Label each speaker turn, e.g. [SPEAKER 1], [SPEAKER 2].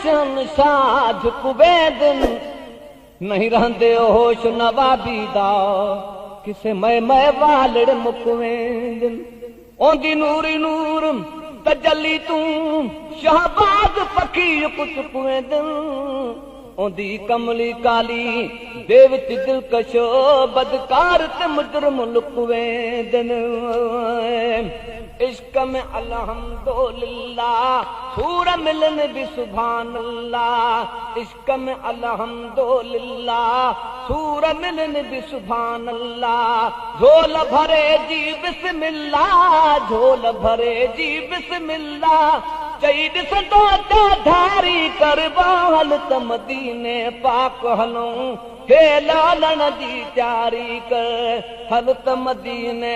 [SPEAKER 1] शहंशाह झुकवे दिन नहीं रहंदे होश नवाबी दा किसे मैं वालड़ मुकवे दिन ओंदी नूरी नूर तजल्ली तू शहबाज फकीर कुछ कुएं दिन ओंदी कमली काली देवत दिलकशो बदकार ते मुजरम लुकवे दिन इश्क में अल्हम्दुलिल्लाह सूर मिलन भी सुभान अल्लाह इश्क में अल्हम्दुलिल्लाह सूर मिलन भी सुभान अल्लाह झोल भरे जी बिस्मिल्लाह झोल भरे जी बिस्मिल्लाह चई ॾिसंदो त धारी करबा हल त मदीने पाक हलूं हे लालण जी तयारी कर हल त मदीने